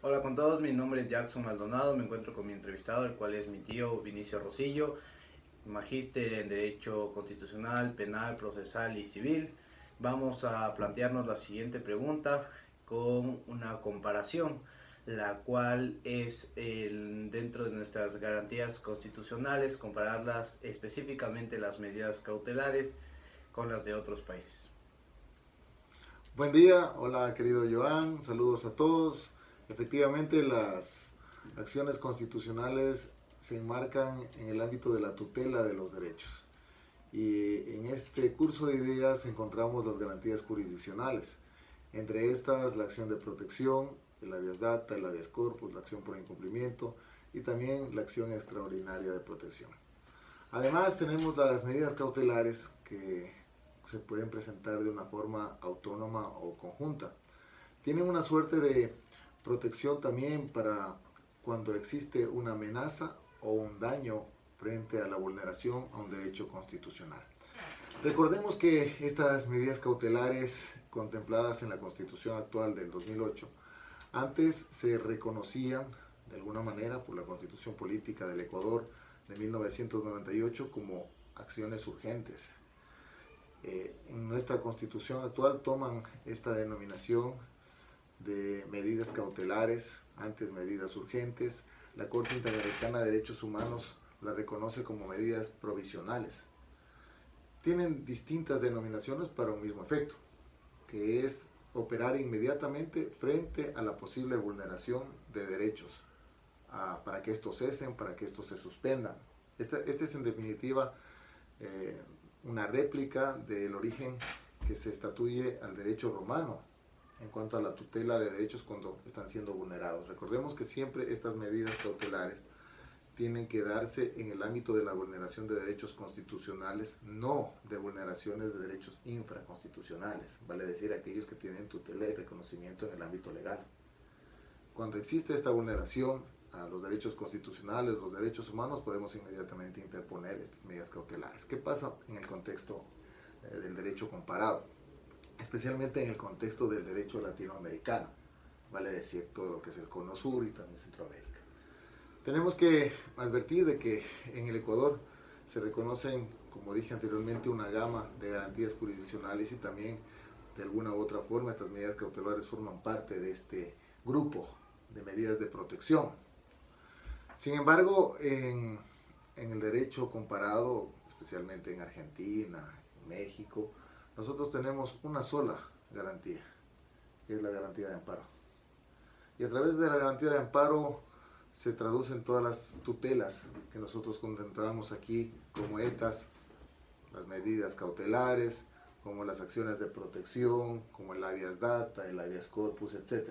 Hola con todos, mi nombre es Jackson Maldonado, me encuentro con mi entrevistado, el cual es mi tío Vinicio Rosillo, magíster en Derecho Constitucional, Penal, Procesal y Civil. Vamos a plantearnos la siguiente pregunta con una comparación, la cual es dentro de nuestras garantías constitucionales, compararlas específicamente las medidas cautelares con las de otros países. Buen día, hola querido Joan, saludos a todos. Efectivamente, las acciones constitucionales se enmarcan en el ámbito de la tutela de los derechos. Y en este curso de ideas encontramos las garantías jurisdiccionales. Entre estas, la acción de protección, el habeas data, el habeas corpus, la acción por incumplimiento y también la acción extraordinaria de protección. Además, tenemos las medidas cautelares que se pueden presentar de una forma autónoma o conjunta. Tienen una suerte de protección también para cuando existe una amenaza o un daño frente a la vulneración a un derecho constitucional. Recordemos que estas medidas cautelares contempladas en la Constitución actual del 2008 antes se reconocían de alguna manera por la Constitución Política del Ecuador de 1998 como acciones urgentes. En nuestra Constitución actual toman esta denominación de medidas cautelares, antes medidas urgentes. La Corte Interamericana de Derechos Humanos la reconoce como medidas provisionales. Tienen distintas denominaciones para un mismo efecto, que es operar inmediatamente frente a la posible vulneración de derechos, para que estos cesen, para que estos se suspendan. Este es en definitiva una réplica del origen que se estatuye al derecho romano en cuanto a la tutela de derechos cuando están siendo vulnerados. Recordemos que siempre estas medidas cautelares tienen que darse en el ámbito de la vulneración de derechos constitucionales, no de vulneraciones de derechos infraconstitucionales, vale decir, aquellos que tienen tutela y reconocimiento en el ámbito legal. Cuando existe esta vulneración a los derechos constitucionales, los derechos humanos, podemos inmediatamente interponer estas medidas cautelares. ¿Qué pasa en el contexto del derecho comparado? Especialmente en el contexto del derecho latinoamericano, vale decir, todo lo que es el Cono Sur y también Centroamérica. Tenemos que advertir de que en el Ecuador se reconocen, como dije anteriormente, una gama de garantías jurisdiccionales y también de alguna u otra forma estas medidas cautelares forman parte de este grupo de medidas de protección. Sin embargo, en el derecho comparado, especialmente en Argentina, en México, nosotros tenemos una sola garantía, que es la garantía de amparo. Y a través de la garantía de amparo se traducen todas las tutelas que nosotros contemplamos aquí, como estas, las medidas cautelares, como las acciones de protección, como el habeas data, el habeas corpus, etc.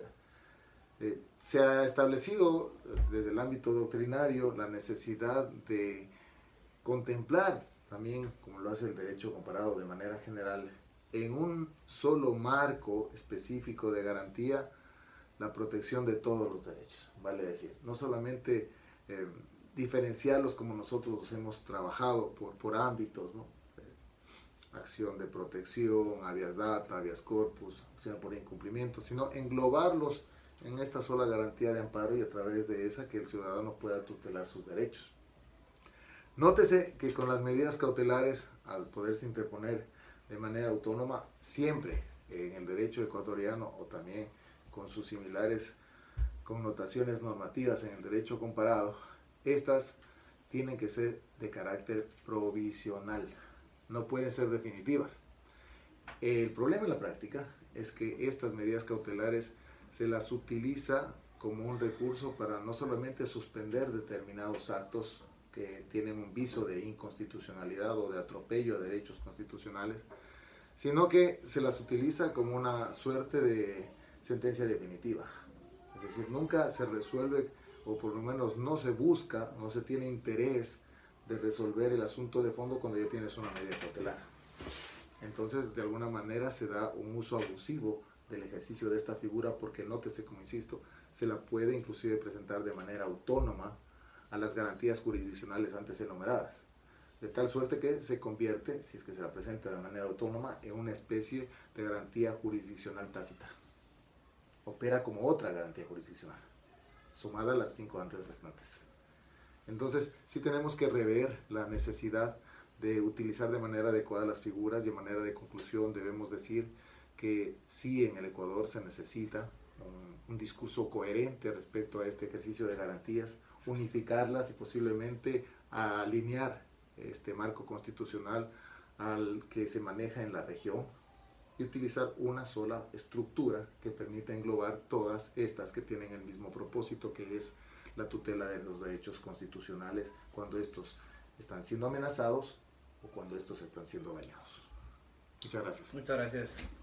Se ha establecido desde el ámbito doctrinario la necesidad de contemplar también, como lo hace el derecho comparado de manera general, en un solo marco específico de garantía, la protección de todos los derechos, vale decir, no solamente diferenciarlos como nosotros hemos trabajado por ámbitos, ¿no? Acción de protección, habeas data, habeas corpus, acción por incumplimiento, sino englobarlos en esta sola garantía de amparo y a través de esa que el ciudadano pueda tutelar sus derechos. Nótese que con las medidas cautelares, al poderse interponer de manera autónoma, siempre en el derecho ecuatoriano o también con sus similares connotaciones normativas en el derecho comparado, estas tienen que ser de carácter provisional, no pueden ser definitivas. El problema en la práctica es que estas medidas cautelares se las utiliza como un recurso para no solamente suspender determinados actos que tienen un viso de inconstitucionalidad o de atropello a derechos constitucionales, sino que se las utiliza como una suerte de sentencia definitiva. Es decir, nunca se resuelve, o por lo menos no se busca, no se tiene interés de resolver el asunto de fondo cuando ya tienes una medida cautelar. Entonces, de alguna manera se da un uso abusivo del ejercicio de esta figura porque, nótese, como insisto, se la puede inclusive presentar de manera autónoma a las garantías jurisdiccionales antes enumeradas. De tal suerte que se convierte, si es que se la presenta de manera autónoma, en una especie de garantía jurisdiccional tácita. Opera como otra garantía jurisdiccional. sumada a las 5 antes restantes. Entonces, sí tenemos que rever la necesidad de utilizar de manera adecuada las figuras, y de manera de conclusión debemos decir que sí, en el Ecuador se necesita un discurso coherente respecto a este ejercicio de garantías, unificarlas y posiblemente alinear este marco constitucional al que se maneja en la región y utilizar una sola estructura que permita englobar todas estas que tienen el mismo propósito, que es la tutela de los derechos constitucionales cuando estos están siendo amenazados o cuando estos están siendo dañados. Muchas gracias. Muchas gracias.